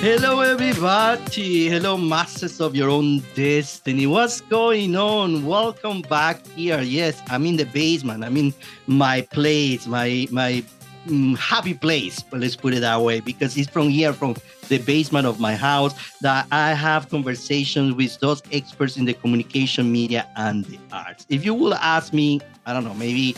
Hello, everybody. Hello, masters of your own destiny. What's going on? Welcome back here. Yes, I'm in the basement. I'm in my place, my happy place. But let's put it that way, because it's from here, from the basement of my house, that I have conversations with those experts in the communication, media, and the arts. If you will ask me, I don't know, maybe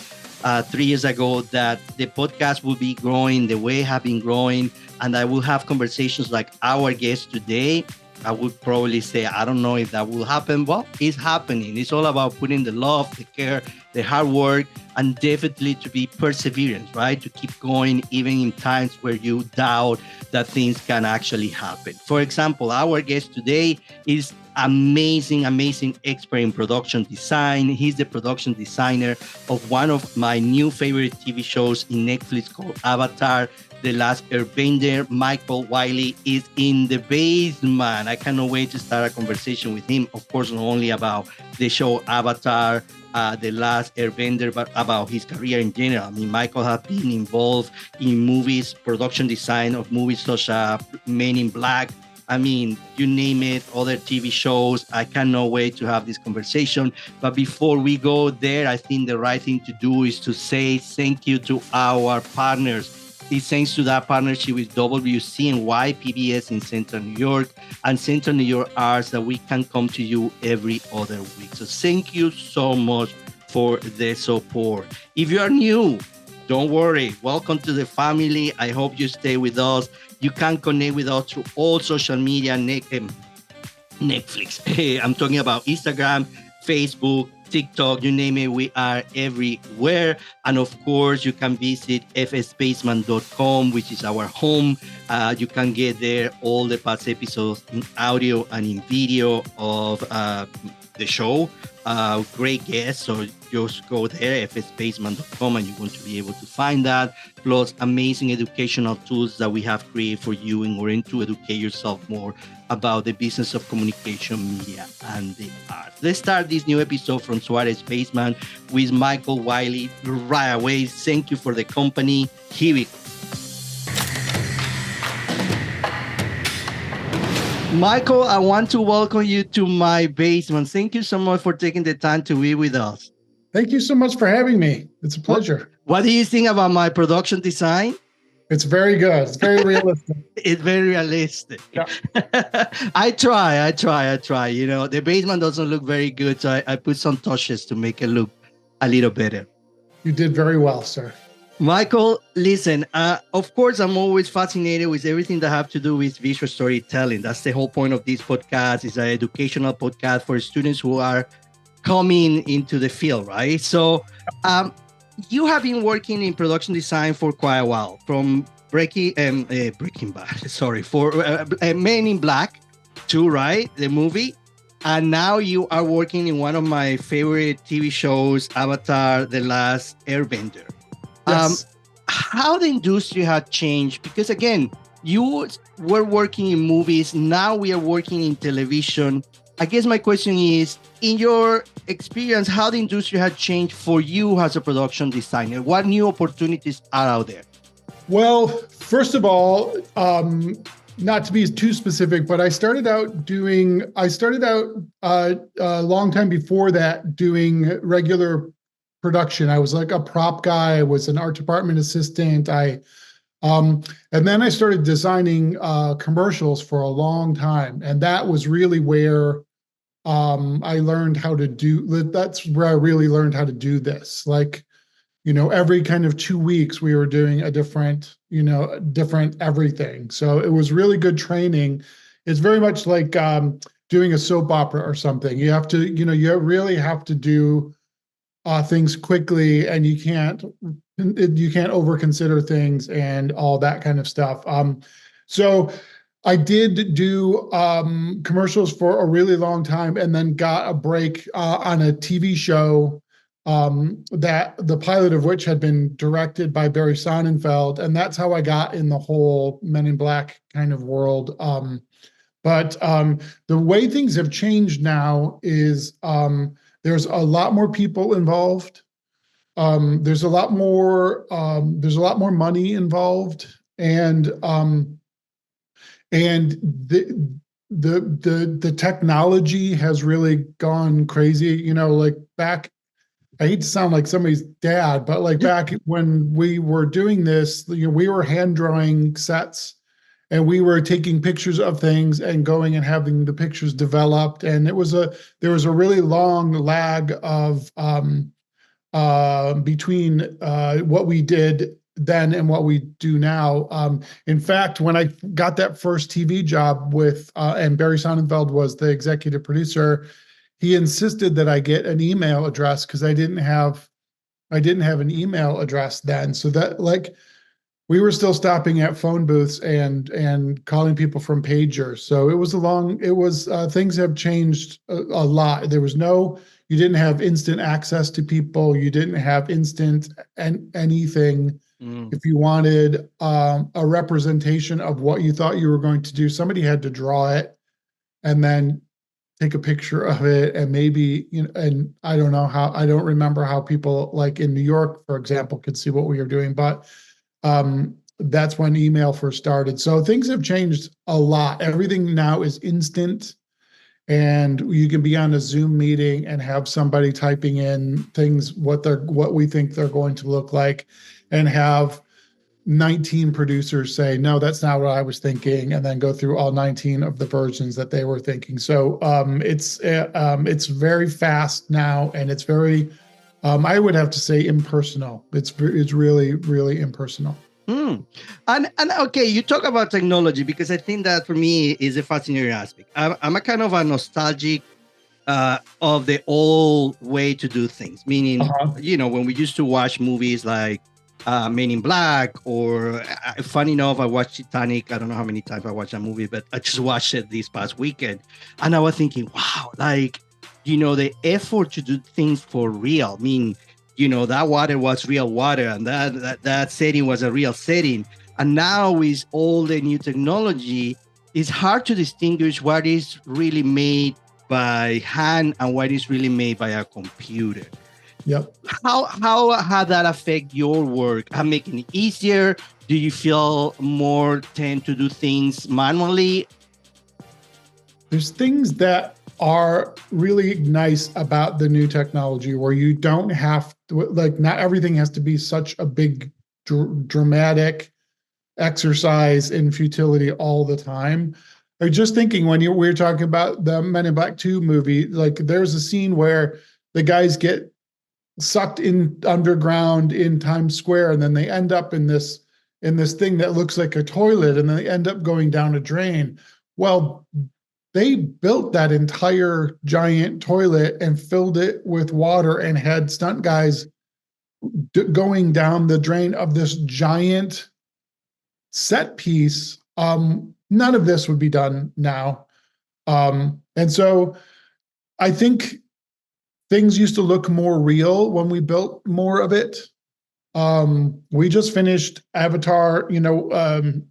3 years ago, that the podcast will be growing the way it have been growing, and I will have conversations like our guest today, I would probably say, I don't know if that will happen. Well, it's happening. It's all about putting the love, the care, the hard work, and definitely to be perseverance, right? To keep going even in times where you doubt that things can actually happen. For example, our guest today is amazing expert in production design. He's the production designer of one of my new favorite TV shows in Netflix called Avatar, The Last Airbender. Michael Wylie is in the basement. I cannot wait to start a conversation with him. Of course, not only about the show Avatar, The Last Airbender, but about his career in general. I mean, Michael has been involved in movies, production design of movies such as Men in Black. I mean, you name it, other TV shows. I cannot wait to have this conversation. But before we go there, I think the right thing to do is to say thank you to our partners. It's thanks to that partnership with WCNY PBS in Central New York and Central New York Arts that we can come to you every other week. So thank you so much for the support. If you are new, don't worry. Welcome to the family. I hope you stay with us. You can connect with us through all social media, Netflix. I'm talking about Instagram, Facebook, TikTok, you name it, we are everywhere. And of course, you can visit fsbasement.com, which is our home. You can get there all the past episodes in audio and in video of the show. Great guests. So just go there, fsbasement.com, and you're going to be able to find that. Plus amazing educational tools that we have created for you in order to educate yourself more about the business of communication, media, and the arts. Let's start this new episode from Suarez Basement with Michael Wylie right away. Thank you for the company. Here we go. Michael, I want to welcome you to my basement. Thank you so much for taking the time to be with us. Thank you so much for having me. It's a pleasure. What do you think about my production design? It's very good. It's very realistic. It's very realistic. Yeah. I try. You know, the basement doesn't look very good, so I put some touches to make it look a little better. You did very well, sir. Michael, listen, of course, I'm always fascinated with everything that have to do with visual storytelling. That's the whole point of this podcast. It's an educational podcast for students who are coming into the field, right? So you have been working in production design for quite a while, from Breaking Bad, sorry, for Men in Black 2, right? The movie. And now you are working in one of my favorite TV shows, Avatar, The Last Airbender. Yes. How the industry had changed, because again, you were working in movies, now we are working in television. I guess my question is, in your experience, how the industry had changed for you as a production designer? What new opportunities are out there? Well, first of all, not to be too specific, but I started out a long time before that doing regular production. I was like a prop guy. I was an art department assistant. And then I started designing commercials for a long time, and that was really where I learned how to do. That's where I really learned how to do this. Like, you know, every kind of 2 weeks we were doing a different everything. So it was really good training. It's very much like doing a soap opera or something. You have to, you really have to do things quickly, and you can't over consider things and all that kind of stuff. So I did do commercials for a really long time, and then got a break on a TV show that the pilot of which had been directed by Barry Sonnenfeld, and that's how I got in the whole Men in Black kind of world. But the way things have changed now is there's a lot more people involved. There's a lot more money involved, and and the technology has really gone crazy. Like back, I hate to sound like somebody's dad, but like back when we were doing this, we were hand drawing sets, and we were taking pictures of things and going and having the pictures developed. And there was a really long lag of between what we did then and what we do now. In fact, when I got that first TV job with, and Barry Sonnenfeld was the executive producer, he insisted that I get an email address because I didn't have an email address then. So that, like, we were still stopping at phone booths and calling people from pagers. So things have changed a lot. You didn't have instant access to people. You didn't have instant anything. If you wanted a representation of what you thought you were going to do, somebody had to draw it and then take a picture of it. And maybe, and I don't remember how people, like in New York, for example, could see what we were doing, but that's when email first started. So things have changed a lot. Everything now is instant, and you can be on a Zoom meeting and have somebody typing in things, what we think they're going to look like, and have 19 producers say, no, that's not what I was thinking, and then go through all 19 of the versions that they were thinking. So it's very fast now, and it's very, I would have to say, impersonal. It's really, really impersonal. And okay, you talk about technology because I think that for me is a fascinating aspect. I'm a kind of a nostalgic of the old way to do things. Meaning, when we used to watch movies like Men in Black, or funny enough, I watched Titanic. I don't know how many times I watched that movie, but I just watched it this past weekend, and I was thinking, wow, like, the effort to do things for real. I mean, that water was real water, and that setting was a real setting. And now with all the new technology, it's hard to distinguish what is really made by hand and what is really made by a computer. Yep. How that affect your work? How making it easier? Do you feel more tend to do things manually? There's things that are really nice about the new technology where you don't have to, like, not everything has to be such a big dramatic exercise in futility all the time. I was just thinking when we were talking about the Men in Black 2 movie, like there's a scene where the guys get sucked in underground in Times Square, and then they end up in this thing that looks like a toilet, and then they end up going down a drain. Well, they built that entire giant toilet and filled it with water and had stunt guys going down the drain of this giant set piece. None of this would be done now. And so I think things used to look more real when we built more of it. We just finished Avatar, The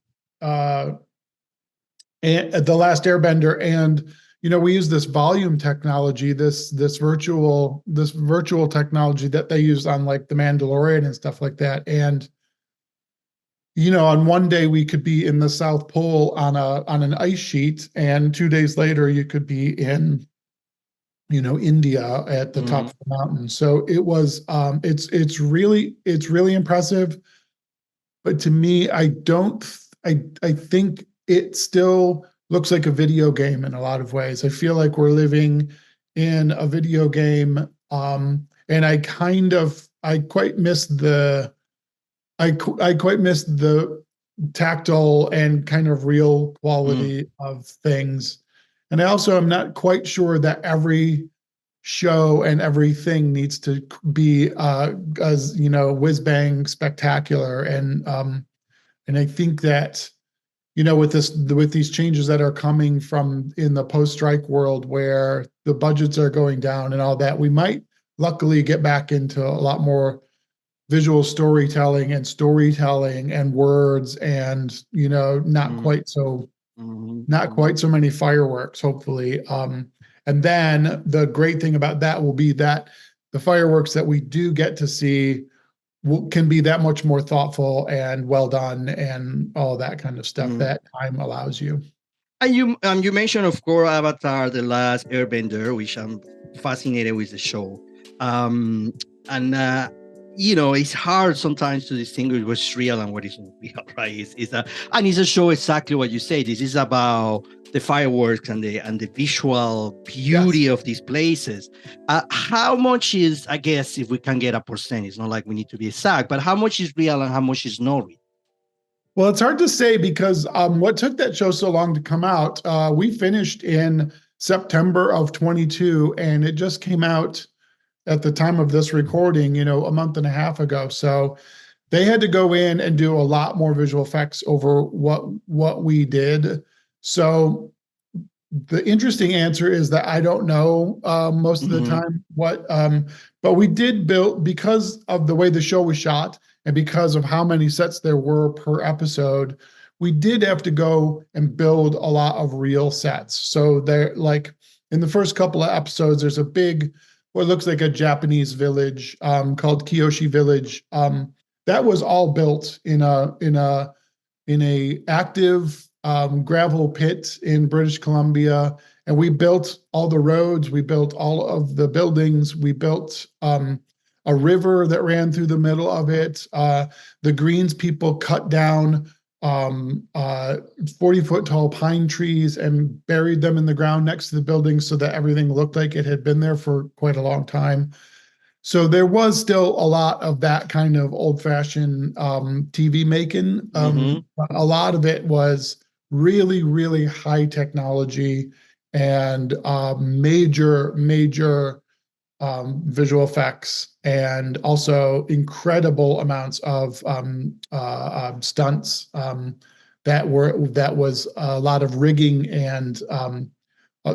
Last Airbender, and we use this volume technology, this virtual technology that they use on like The Mandalorian and stuff like that. And on one day we could be in the South Pole on an ice sheet, and 2 days later you could be in India at the top of the mountain. So it was it's really impressive. But to me, I think it still looks like a video game in a lot of ways. I feel like we're living in a video game. And I quite miss the tactile and kind of real quality of things. And I also am not quite sure that every show and everything needs to be as whiz bang spectacular. And I think that with these changes that are coming from in the post-strike world, where the budgets are going down and all that, we might luckily get back into a lot more visual storytelling and words, and not quite so many fireworks, hopefully. And then the great thing about that will be that the fireworks that we do get to see can be that much more thoughtful and well done and all that kind of stuff that time allows you. And you mentioned, of course, Avatar: The Last Airbender, which I'm fascinated with the show. Um, and it's hard sometimes to distinguish what's real and what is not real, right? And it's a show exactly what you say. This is about the fireworks and the visual beauty Yes. of these places. How much is, I guess, if we can get a percent, it's not like we need to be exact, but how much is real and how much is not real? Well, it's hard to say because what took that show so long to come out, we finished in September of 22, and it just came out at the time of this recording, a month and a half ago. So they had to go in and do a lot more visual effects over what we did. So the interesting answer is that I don't know most of the time but we did build, because of the way the show was shot and because of how many sets there were per episode, we did have to go and build a lot of real sets. So there, like in the first couple of episodes, there's a big, what looks like a Japanese village called Kiyoshi Village. That was all built in a active gravel pit in British Columbia, and we built all the roads, we built all of the buildings, we built a river that ran through the middle of it. The Greens people cut down 40-foot tall pine trees and buried them in the ground next to the building so that everything looked like it had been there for quite a long time. So there was still a lot of that kind of old-fashioned TV making. A lot of it was really, really high technology and major visual effects, and also incredible amounts of stunts. That was a lot of rigging, and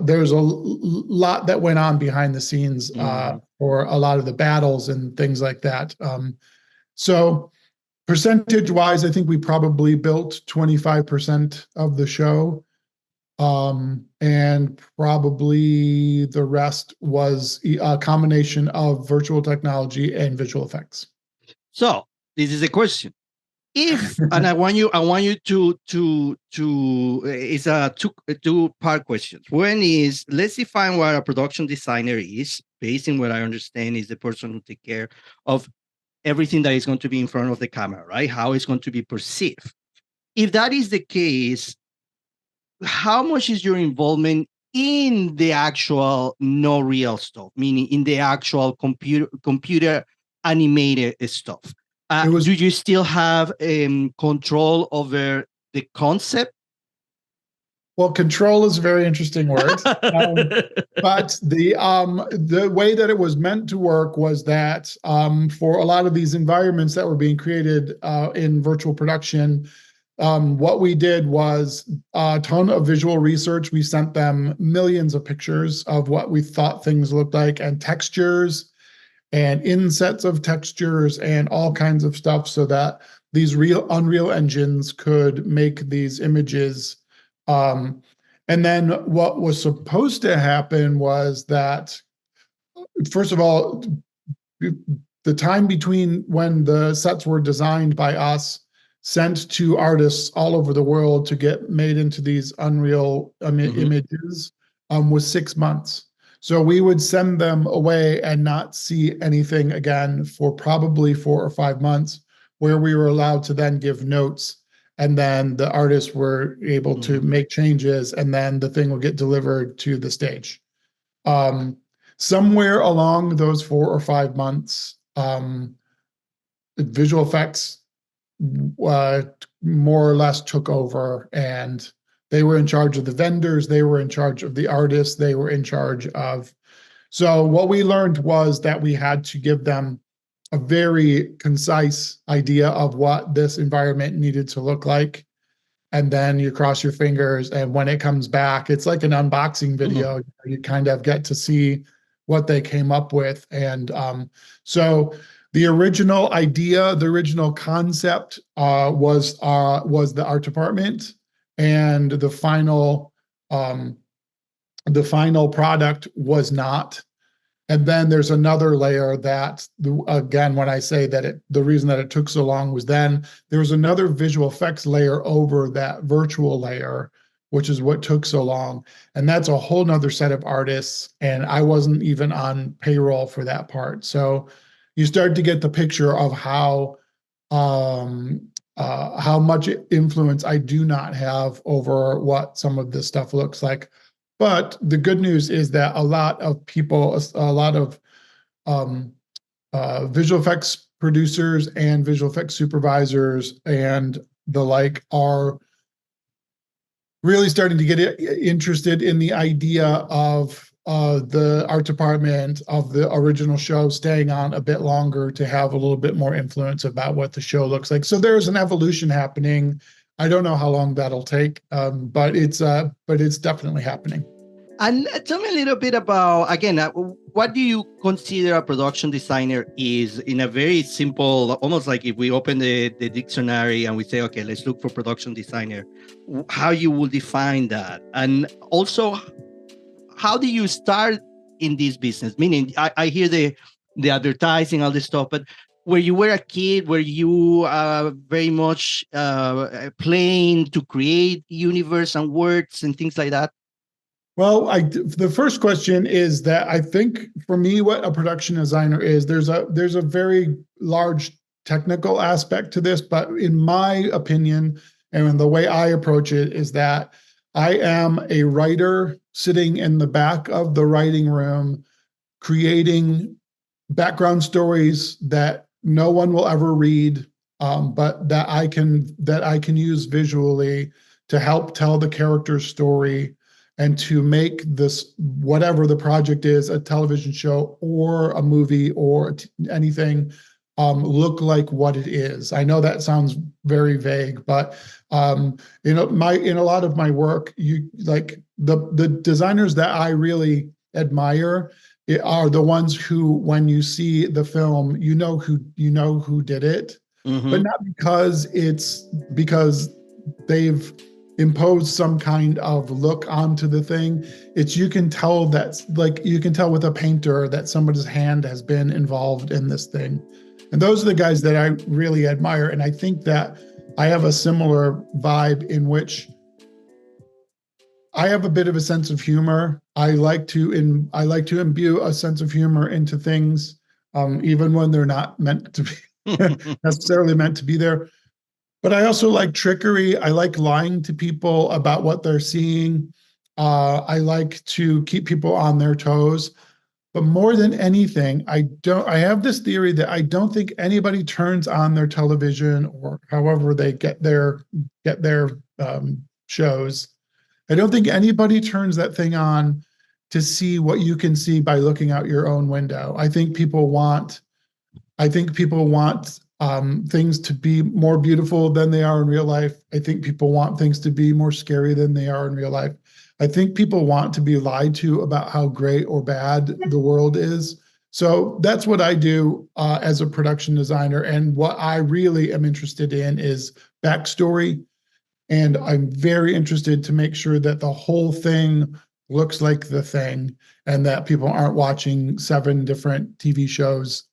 there was a lot that went on behind the scenes for a lot of the battles and things like that. So percentage-wise, I think we probably built 25% of the show, and probably the rest was a combination of virtual technology and visual effects. So this is a question. And I want you to it's a two-part question. One is, let's define what a production designer is, based on what I understand is the person who take care of everything that is going to be in front of the camera, right? How it's going to be perceived. If that is the case, how much is your involvement in the actual no real stuff, meaning in the actual computer animated stuff? Do you still have control over the concept? Well, control is a very interesting word. But the way that it was meant to work was that for a lot of these environments that were being created in virtual production, what we did was a ton of visual research. We sent them millions of pictures of what we thought things looked like, and textures and insets of textures and all kinds of stuff, so that these Unreal engines could make these images. And then what was supposed to happen was that, first of all, the time between when the sets were designed by us, sent to artists all over the world to get made into these Unreal images, was 6 months. So we would send them away and not see anything again for probably 4 or 5 months, where we were allowed to then give notes, and then the artists were able to make changes, and then the thing would get delivered to the stage. Somewhere along those 4 or 5 months, visual effects more or less took over, and they were in charge of the vendors, they were in charge of the artists, they were in charge of. So what we learned was that we had to give them a very concise idea of what this environment needed to look like. And then you cross your fingers, and when it comes back, it's like an unboxing video. You kind of get to see what they came up with. And so the original idea, the original concept was the art department, and the final product was not. And then there's another layer that, again, when I say that the reason that it took so long was then there was another visual effects layer over that virtual layer, which is what took so long. And that's a whole nother set of artists. And I wasn't even on payroll for that part. So you start to get the picture of how much influence I do not have over what some of this stuff looks like. But the good news is that a lot of people, a lot of um, visual effects producers and visual effects supervisors and the like are really starting to get interested in the idea of the art department of the original show staying on a bit longer to have a little bit more influence about what the show looks like. So there's an evolution happening. I don't know how long that'll take, but it's definitely happening. And tell me a little bit about, again, what do you consider a production designer is, in a very simple, almost like if we open the dictionary and we say, okay, let's look for production designer, how you will define that? And also, how do you start in this business? Meaning, I hear the advertising, all this stuff, but when you were a kid, were you very much playing to create universe and words and things like that? Well, the first question is that I think for me, what a production designer is, there's a very large technical aspect to this, but in my opinion, and the way I approach it is that I am a writer sitting in the back of the writing room, creating background stories that no one will ever read, but that I can use visually to help tell the character's story and to make this, whatever the project is, a television show or a movie or anything, look like what it is. I know that sounds very vague, but in a lot of my work, you like the designers that I really admire are the ones who, when you see the film, you know who did it, but not because they've impose some kind of look onto the thing. You can tell with a painter that somebody's hand has been involved in this thing. And those are the guys that I really admire. And I think that I have a similar vibe in which I have a bit of a sense of humor. I like to imbue a sense of humor into things, even when they're not meant to be necessarily meant to be there. But I also like trickery. I like lying to people about what they're seeing. I like to keep people on their toes. But more than anything, I have this theory that I don't think anybody turns on their television or however they get their shows. I don't think anybody turns that thing on to see what you can see by looking out your own window. I think people want things to be more beautiful than they are in real life. I think people want things to be more scary than they are in real life. I think people want to be lied to about how great or bad the world is. So that's what I do as a production designer. And what I really am interested in is backstory. And I'm very interested to make sure that the whole thing looks like the thing and that people aren't watching 7 different TV shows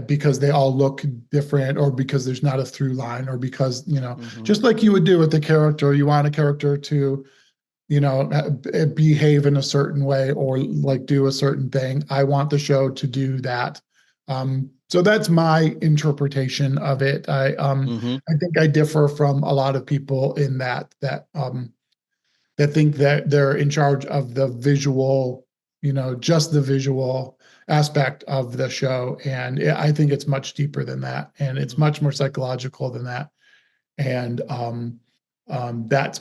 because they all look different, or because there's not a through line, or because, just like you would do with the character, you want a character to, behave in a certain way or like do a certain thing. I want the show to do that. So that's my interpretation of it. I think I differ from a lot of people in that think that they're in charge of the visual, just the visual aspect of the show. And I think it's much deeper than that. And it's much more psychological than that. And that's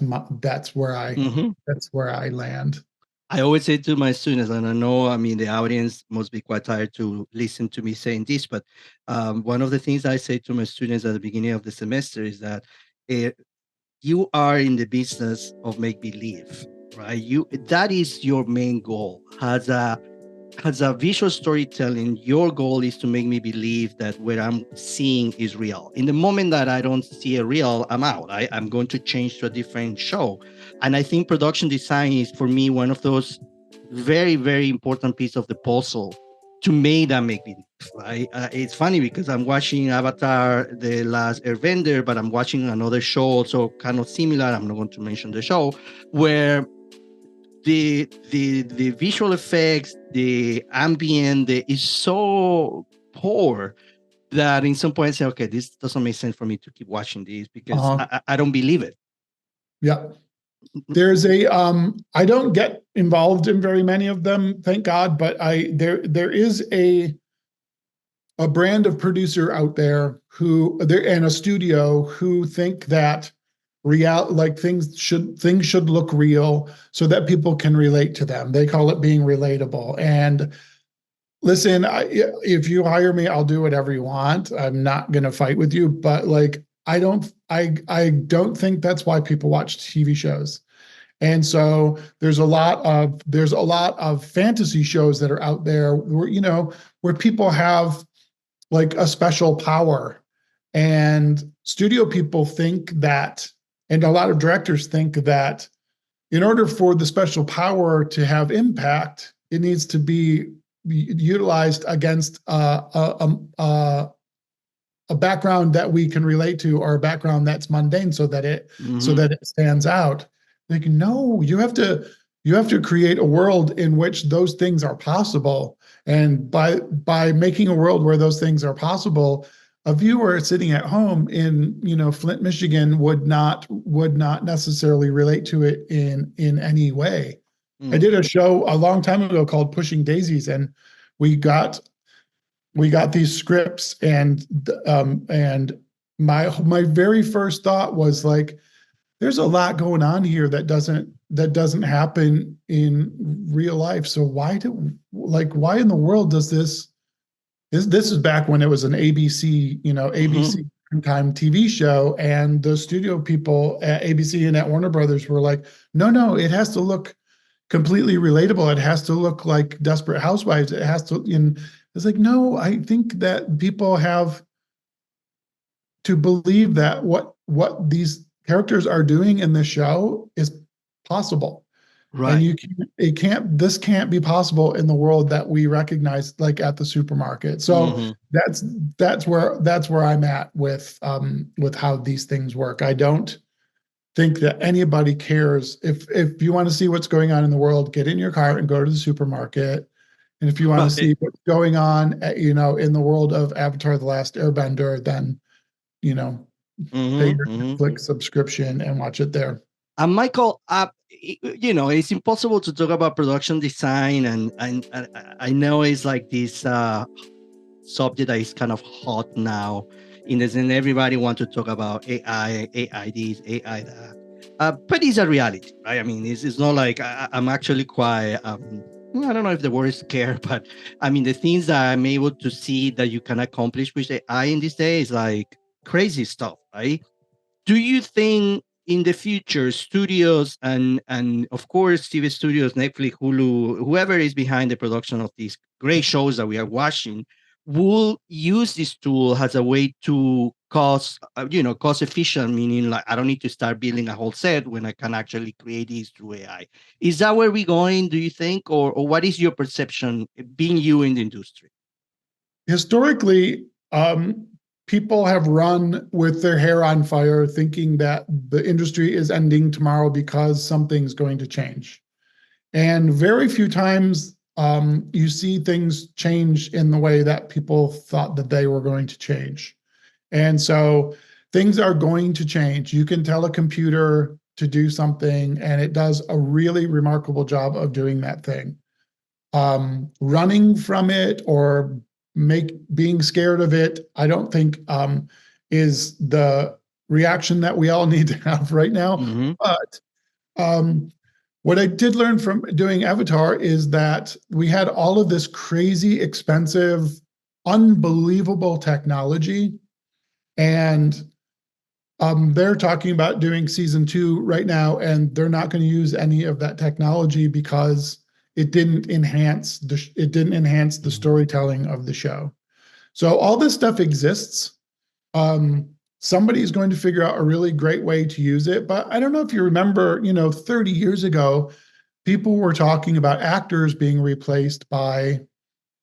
where I land. I always say to my students, and I know, I mean, the audience must be quite tired to listen to me saying this, but one of the things I say to my students at the beginning of the semester is that you are in the business of make believe, right? That is your main goal. As a visual storytelling, your goal is to make me believe that what I'm seeing is real. In the moment that I don't see a real, I'm out. I'm going to change to a different show. And I think production design is, for me, one of those very, very important piece of the puzzle to make that make videos. Right? It's funny because I'm watching Avatar: The Last Airbender, but I'm watching another show also kind of similar. I'm not going to mention the show, where the visual effects, the ambient, is so poor that in some point I say, okay, this doesn't make sense for me to keep watching this because Uh-huh. I don't believe it. Yeah. There's a I don't get involved in very many of them, thank God, but there is a brand of producer out there who there and a studio who think that like things should look real so that people can relate to them. They call it being relatable. And listen, if you hire me, I'll do whatever you want. I'm not going to fight with you, but like I don't think that's why people watch TV shows. And so there's a lot of fantasy shows that are out there where where people have like a special power. And studio people think that, and a lot of directors think that in order for the special power to have impact, it needs to be utilized against a background that we can relate to, or a background that's mundane, so that it stands out. Like, no, you have to create a world in which those things are possible. And by making a world where those things are possible, a viewer sitting at home in Flint, Michigan would not necessarily relate to it in any way. I did a show a long time ago called Pushing Daisies, and we got these scripts, and my very first thought was like, there's a lot going on here that doesn't happen in real life. So why in the world does this is back when it was an ABC, ABC time TV show, and the studio people at ABC and at Warner Brothers were like, no, it has to look completely relatable. It has to look like Desperate Housewives. It has to, and it's like, no, I think that people have to believe that what these characters are doing in the show is possible. Right. And this can't be possible in the world that we recognize, like at the supermarket. So that's where I'm at with how these things work. I don't think that anybody cares. If you want to see what's going on in the world, get in your car and go to the supermarket. And if you want to see what's going on, in the world of Avatar: The Last Airbender, then, pay your Netflix subscription and watch it there. And Michael, it's impossible to talk about production design, and I know it's like this subject that is kind of hot now, in the sense everybody wants to talk about AI this, AI that. But it's a reality, right? I mean, it's not like I'm actually quite, I don't know if the word is scared, but I mean, the things that I'm able to see that you can accomplish with AI in this day is like crazy stuff, right? Do you think in the future studios and of course TV studios, Netflix, Hulu, whoever is behind the production of these great shows that we are watching, will use this tool as a way to cost efficient, meaning like I don't need to start building a whole set when I can actually create these through AI? Is that where we're going, do you think, or what is your perception being you in the industry? Historically, people have run with their hair on fire, thinking that the industry is ending tomorrow because something's going to change. And very few times you see things change in the way that people thought that they were going to change. And so things are going to change. You can tell a computer to do something, and it does a really remarkable job of doing that thing. Running from it or being scared of it, I don't think is the reaction that we all need to have right now. But what I did learn from doing Avatar is that we had all of this crazy, expensive, unbelievable technology, and they're talking about doing season 2 right now, and they're not going to use any of that technology because it didn't enhance the storytelling of the show. So all this stuff exists. Somebody's going to figure out a really great way to use it. But I don't know if you remember, 30 years ago, people were talking about actors being replaced by,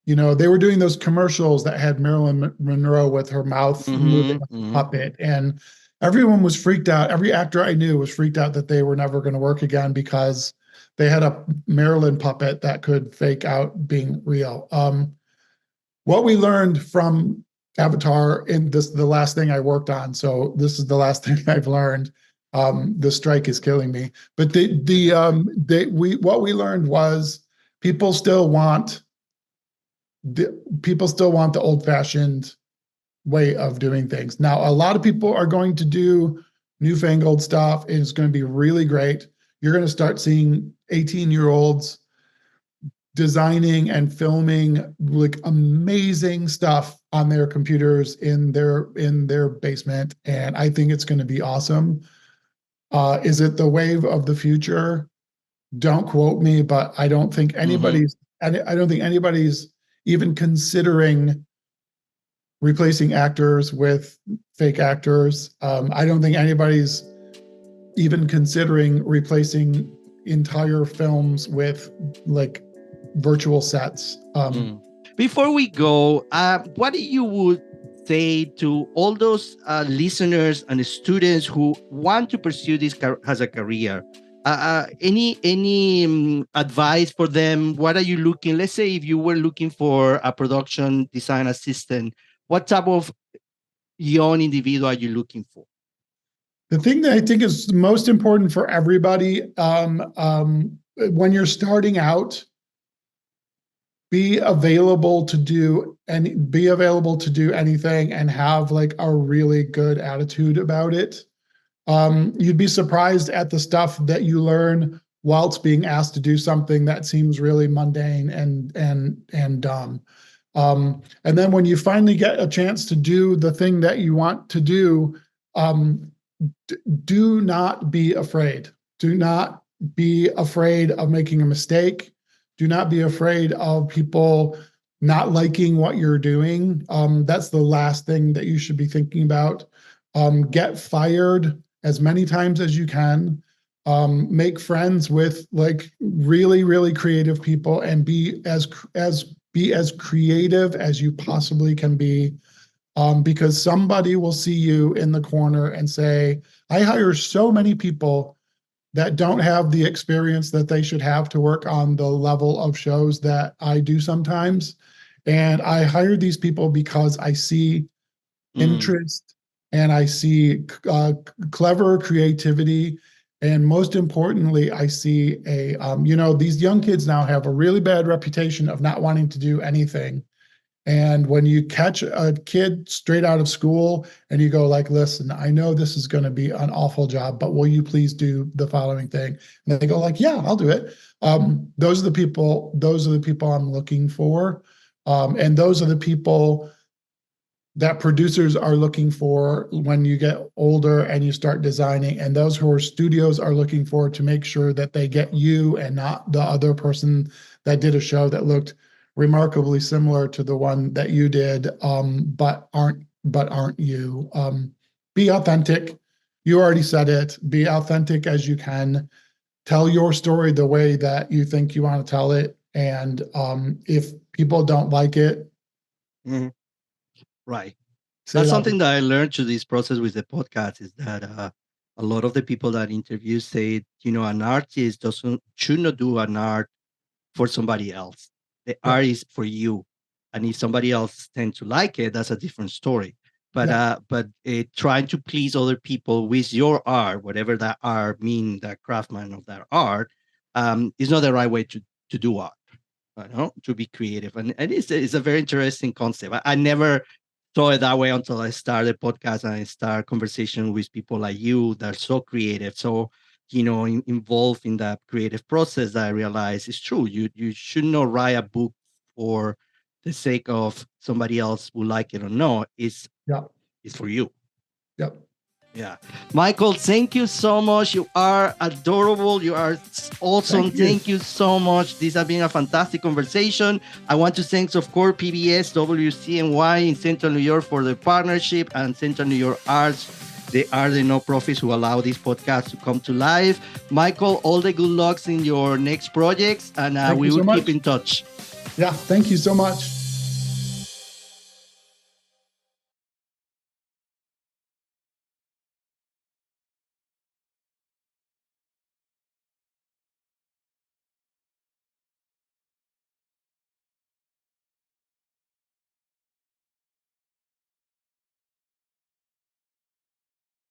they were doing those commercials that had Marilyn Monroe with her mouth moving Mm-hmm, like a mm-hmm. puppet. And everyone was freaked out. Every actor I knew was freaked out that they were never going to work again because they had a Marilyn puppet that could fake out being real. What we learned from Avatar, and this is the last thing I worked on, so this is the last thing I've learned. The strike is killing me, but what we learned was people still want people still want the old-fashioned way of doing things. Now, a lot of people are going to do newfangled stuff, and it's going to be really great. You're going to start seeing 18-year-olds designing and filming like amazing stuff on their computers in their basement, and I think it's going to be awesome. Is it the wave of the future? Don't quote me, but Mm-hmm. I don't think anybody's even considering replacing actors with fake actors. I don't think anybody's even considering replacing entire films with like virtual sets. Mm. Before we go, what you would say to all those listeners and students who want to pursue this as a career? Any advice for them? What are you looking? Let's say if you were looking for a production design assistant, what type of young individual are you looking for? The thing that I think is most important for everybody, when you're starting out, be available to do anything and have like a really good attitude about it. You'd be surprised at the stuff that you learn whilst being asked to do something that seems really mundane and dumb. And then when you finally get a chance to do the thing that you want to do, do not be afraid. Do not be afraid of making a mistake. Do not be afraid of people not liking what you're doing. That's the last thing that you should be thinking about. Get fired as many times as you can. Make friends with like really, really creative people, and be as creative as you possibly can be, because somebody will see you in the corner and say, I hire so many people that don't have the experience that they should have to work on the level of shows that I do sometimes. And I hire these people because I see Mm. interest and I see clever creativity. And most importantly, I see these young kids now have a really bad reputation of not wanting to do anything. And when you catch a kid straight out of school and you go like, listen, I know this is going to be an awful job, but will you please do the following thing? And they go like, yeah, I'll do it. Those are the people I'm looking for. And those are the people that producers are looking for when you get older and you start designing, and those who are studios are looking for to make sure that they get you and not the other person that did a show that looked remarkably similar to the one that you did, but aren't you. Be authentic. You already said it. Be authentic as you can. Tell your story the way that you think you want to tell it. And if people don't like it, Mhm. Right. say That's that. something that I learned through this process with the podcast is that a lot of the people that interview say, an artist doesn't should not do an art for somebody else. The Yeah, art is for you, and if somebody else tends to like it, that's a different story. But yeah, trying to please other people with your art, whatever that art mean, that craftsman of that art, is not the right way to do art. To be creative, and it's a very interesting concept. I never saw it that way until I started podcast and I start conversation with people like you that are so creative, so involved in that creative process. That I realize is true. You should not write a book for the sake of somebody else will like it or not. yeah, It's for you. yeah. Yeah. Michael, thank you so much. You are adorable. You are awesome. Thank you. Thank you so much. This has been a fantastic conversation. I want to thank, of course, PBS, WCNY in Central New York for the partnership, and Central New York Arts They are the no-profits who allow this podcast to come to life. Michael, all the good lucks in your next projects, and we will keep in touch. Yeah, thank you so much.